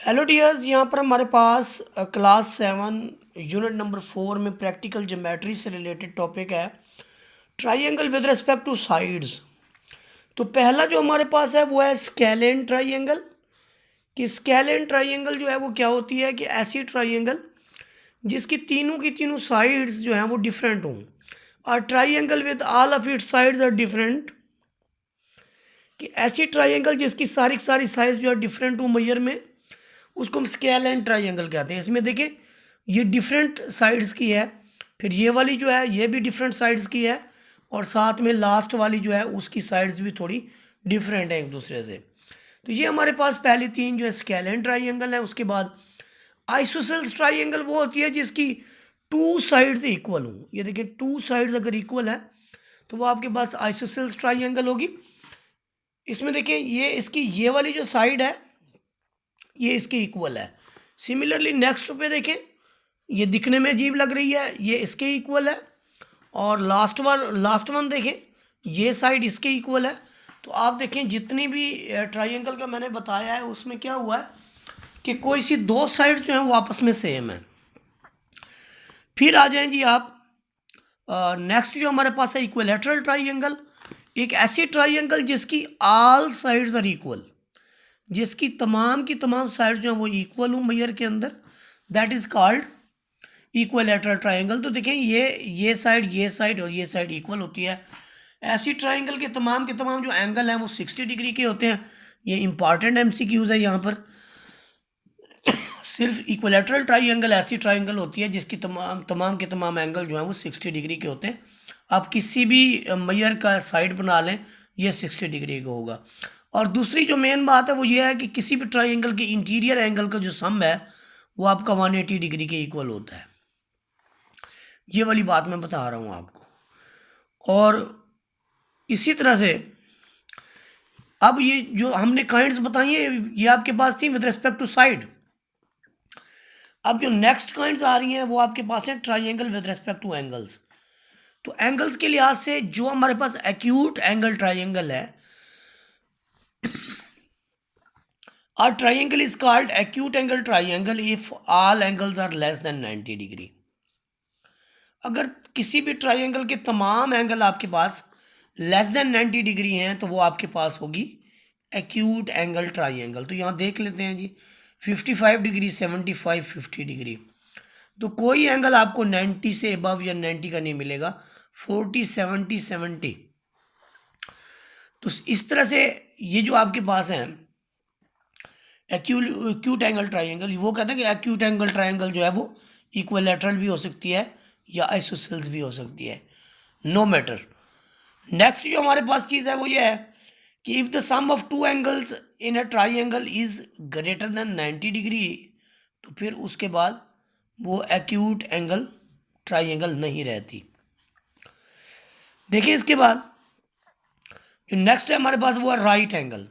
Hello dears, यहाँ पर हमारे पास क्लास 7 यूनिट नंबर 4 में प्रैक्टिकल ज्योमेट्री से रिलेटेड टॉपिक है triangle with respect two sides. तो पहला जो हमारे पास है वो है स्केलेन ट्राइंगल। कि स्केलेन ट्राइंगल जो है वो क्या होती है कि ऐसी ट्राइंगल जिसकी तीनों की तीनों साइड्स जो हैं वो डिफरेंट हों। और triangle with all of its sides are different, कि ऐसी ट्राइंगल जिसकी सारी की सारी साइज जो है डिफरेंट हो मेजर में, उसको हम स्केल एंड ट्राइंगल कहते हैं। इसमें देखिए ये डिफरेंट साइड्स की है, फिर ये वाली जो है ये भी डिफरेंट साइड्स की है, और साथ में लास्ट वाली जो है उसकी साइड्स भी थोड़ी डिफरेंट है एक दूसरे से। तो ये हमारे पास पहली तीन जो है स्केल एंड ट्राइंगल है। उसके बाद आइसोसेल्स ट्राइंगल वो होती है जिसकी टू साइड्स इक्वल हों। ये देखिए टू साइड्स अगर इक्वल है तो वो आपके पास आइसोसेल्स ट्राइंगल होगी। इसमें देखिए ये इसकी ये वाली जो साइड है ये इसके इक्वल है। सिमिलरली नेक्स्ट पे देखें, ये दिखने में अजीब लग रही है, ये इसके इक्वल है। और लास्ट वन देखें, ये साइड इसके इक्वल है। तो आप देखें जितनी भी ट्राइंगल का मैंने बताया है उसमें क्या हुआ है कि कोई सी दो साइड जो हैं वो आपस में सेम है। फिर आ जाएं जी आप नेक्स्ट जो हमारे पास है इक्विलैटरल ट्राइंगल। एक ऐसी ट्राइंगल जिसकी ऑल साइड्स आर इक्वल, जिसकी तमाम की तमाम साइड जो है वो इक्वल हो मेजर के अंदर, that is called equilateral triangle. तो देखें ये साइड और ये साइड इक्वल होती है। ऐसी ट्राइंगल के तमाम जो एंगल हैं वो 60 डिग्री के होते हैं। ये इंपॉर्टेंट एमसीक्यूज है यहाँ पर। सिर्फ इक्विलैटरल ट्राइंगल ऐसी ट्राइंगल होती है जिसकी तमाम के तमाम एंगल जो हैं वो 60 डिग्री के होते हैं। आप किसी भी मेजर का साइड बना लें ये 60 डिग्री का होगा। और दूसरी जो मेन बात है वो ये है कि किसी भी ट्राइंगल के इंटीरियर एंगल का जो सम है वो आपका 180 डिग्री के इक्वल होता है। ये वाली बात मैं बता रहा हूँ आपको। और इसी तरह से अब ये जो हमने काइंड्स बताई है ये आपके पास थी विद रिस्पेक्ट टू साइड। अब जो नेक्स्ट काइंड्स आ रही हैं वो आपके पास है triangle with respect two angles. तो एंगल्स के लिहाज से जो हमारे पास एक्यूट एंगल ट्राइंगल है, a triangle is called acute angle triangle if all angles are less than 90 degree. अगर किसी भी ट्राइंगल के तमाम एंगल आपके पास लेस देन 90 डिग्री हैं तो वो आपके पास होगी एक्यूट एंगल ट्राइंगल। तो यहाँ देख लेते हैं जी 55 डिग्री, 75, 50 डिग्री। तो कोई एंगल आपको 90 से अबव या 90 का नहीं मिलेगा, 40, 70, 70। तो इस तरह से ये जो आपके पास है एक्यूट एंगल ट्राइंगल, वो कहते हैं कि एक्यूट एंगल ट्राइंगल जो है वो इक्विलैटरल भी हो सकती है या आइसोसेल्स भी हो सकती है, नो मैटर। नेक्स्ट जो हमारे पास चीज़ है वो ये है कि if the sum of two angles in a triangle is greater than 90 degree, तो फिर उसके बाद वो एक्यूट एंगल ट्राइंगल नहीं रहती। देखिए इसके बाद जो नेक्स्ट है हमारे पास वो है राइट एंगल।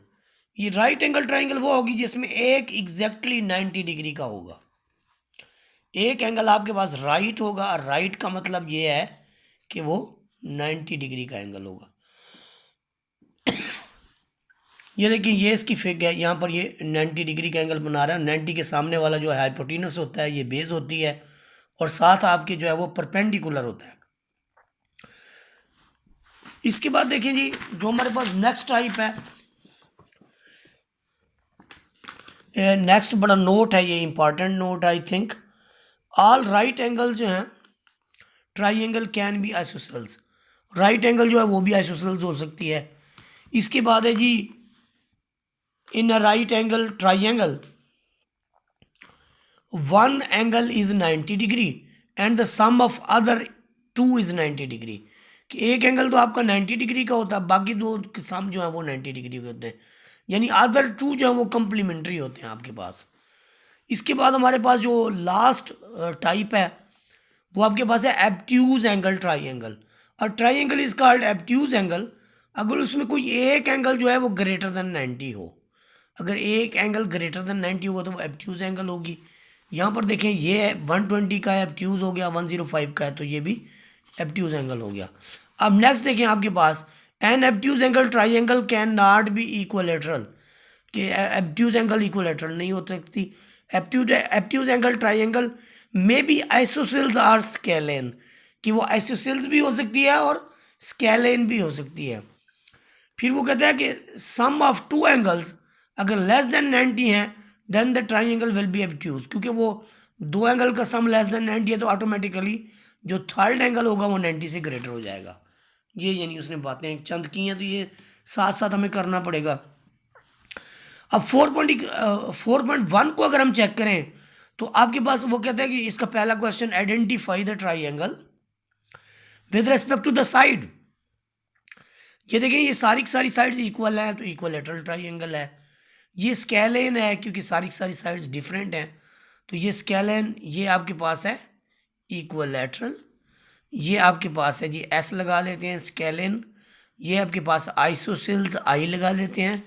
ये राइट एंगल ट्राइंगल वो होगी जिसमें एक एग्जैक्टली 90 डिग्री का होगा। एक एंगल आपके पास राइट होगा, और राइट का मतलब ये है कि वो 90 डिग्री का एंगल होगा। ये देखिए ये इसकी फिग है, यहाँ पर ये 90 डिग्री का एंगल बना रहा है। 90 के सामने वाला जो है हाइपोटेनस होता है, ये बेस होती है, और साथ आपके जो है वो परपेंडिकुलर होता है। इसके बाद देखिए जी जो हमारे पास नेक्स्ट टाइप है, नेक्स्ट बड़ा नोट है, ये important note I think. All right angles जो हैं triangle can be isosceles. Right angle जो है वो भी आइसोसेल्स हो सकती है। इसके बाद है जी in a right angle triangle one angle is 90 degree and the sum of other two is 90 degree. कि एक एंगल तो आपका 90 डिग्री का होता है, बाकी दो के सम जो है वो 90 डिग्री के होते हैं, यानी अदर टू जो है वो कंप्लीमेंट्री होते हैं आपके पास। इसके बाद हमारे पास जो लास्ट टाइप है वो आपके पास है एब्ट्यूज एंगल ट्राइंगल। और ट्राइंगल इज कॉल्ड एब्ट्यूज एंगल अगर उसमें कोई एक एंगल जो है वो ग्रेटर देन 90 हो। अगर एक एंगल ग्रेटर देन 90 होगा तो वो एब्ट्यूज एंगल होगी। यहाँ पर देखें ये 120 का एब्ट्यूज हो गया, 105 का है, तो ये भी एब्ट्यूज एंगल हो गया। अब नेक्स्ट देखें आपके पास an obtuse angle triangle can not be equilateral. कि एब्ट्यूज एंगल इक्विलेटरल नहीं हो सकती। एब्ट्यूज एंगल ट्राइंगल में भी आइसोसेल्स आर स्केलेन, कि वो आइसोसेल्स भी हो सकती है और स्केलेन भी हो सकती है। फिर वो कहता है कि सम ऑफ टू एंगल्स अगर लेस देन 90 है then the triangle will be obtuse, क्योंकि वो दो एंगल का सम लेस देन 90 है तो ऑटोमेटिकली जो थर्ड एंगल होगा वो 90 से ग्रेटर हो जाएगा। ये यानी उसने बातें चंद की हैं, तो ये साथ साथ हमें करना पड़ेगा। अब 4.1 को अगर हम चेक करें तो आपके पास वो कहता है कि इसका पहला question, identify the triangle with respect to the side. ये देखिए ये सारी की सारी साइड्स इक्वल है तो इक्वलेटरल ट्राइंगल है। ये स्केलेन है क्योंकि सारी की सारी साइड्स डिफरेंट हैं, तो ये स्केलेन, ये आपके पास है इक्वलेटरल। ये आपके पास है जी एस लगा लेते हैं स्केलेन। ये आपके पास आइसोसेल्स आई लगा लेते हैं,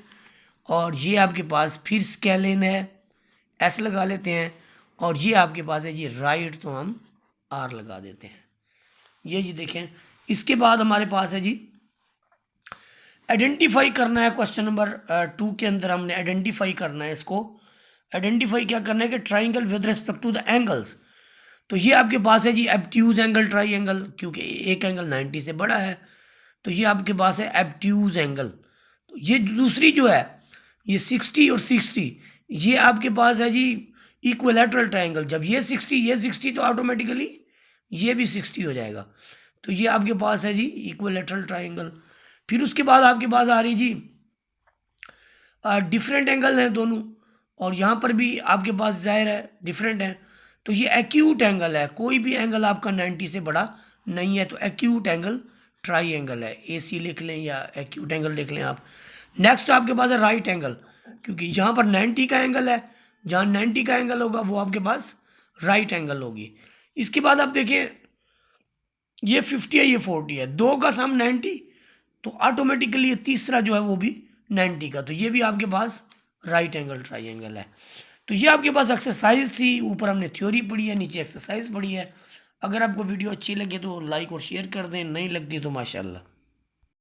और ये आपके पास फिर स्केलेन है एस लगा लेते हैं, और ये आपके पास है जी राइट, तो हम आर लगा देते हैं। ये जी देखें, इसके बाद हमारे पास है जी आइडेंटिफाई करना है। क्वेश्चन नंबर 2 के अंदर हमने आइडेंटिफाई करना है इसको। आइडेंटिफाई क्या करना है कि triangle with respect to the angles. तो ये आपके पास है जी एब्ट्यूज एंगल ट्राइंगल, क्योंकि एक एंगल 90 से बड़ा है तो ये आपके पास है एब्ट्यूज एंगल। तो ये दूसरी जो है ये 60 और 60, ये आपके पास है जी इक्विलेटरल ट्राइंगल। जब ये 60 ये 60 तो ऑटोमेटिकली ये भी 60 हो जाएगा। तो ये आपके पास है जी इक्विलेटरल ट्राइंगल। फिर उसके बाद आपके पास आ रही जी डिफरेंट एंगल हैं दोनों, और यहाँ पर भी आपके पास जाहिर है डिफरेंट है। तो ये एक्यूट एंगल है, कोई भी एंगल आपका 90 से बड़ा नहीं है, तो एक्यूट एंगल ट्राइंगल है। AC लिख लें या एक्यूट एंगल लिख लें आप। नेक्स्ट आपके पास है राइट एंगल, क्योंकि यहाँ पर 90 का एंगल है, जहाँ 90 का एंगल होगा वो आपके पास राइट एंगल होगी। इसके बाद आप देखिए ये 50 है ये 40 है, दो का सम 90, तो ऑटोमेटिकली ये तीसरा जो है वो भी 90 का, तो ये भी आपके पास राइट एंगल ट्राइंगल है। तो ये आपके पास एक्सरसाइज थी, ऊपर हमने थ्योरी पढ़ी है, नीचे एक्सरसाइज पढ़ी है। अगर आपको वीडियो अच्छी लगे तो लाइक और शेयर कर दें, नहीं लगती तो माशाल्लाह।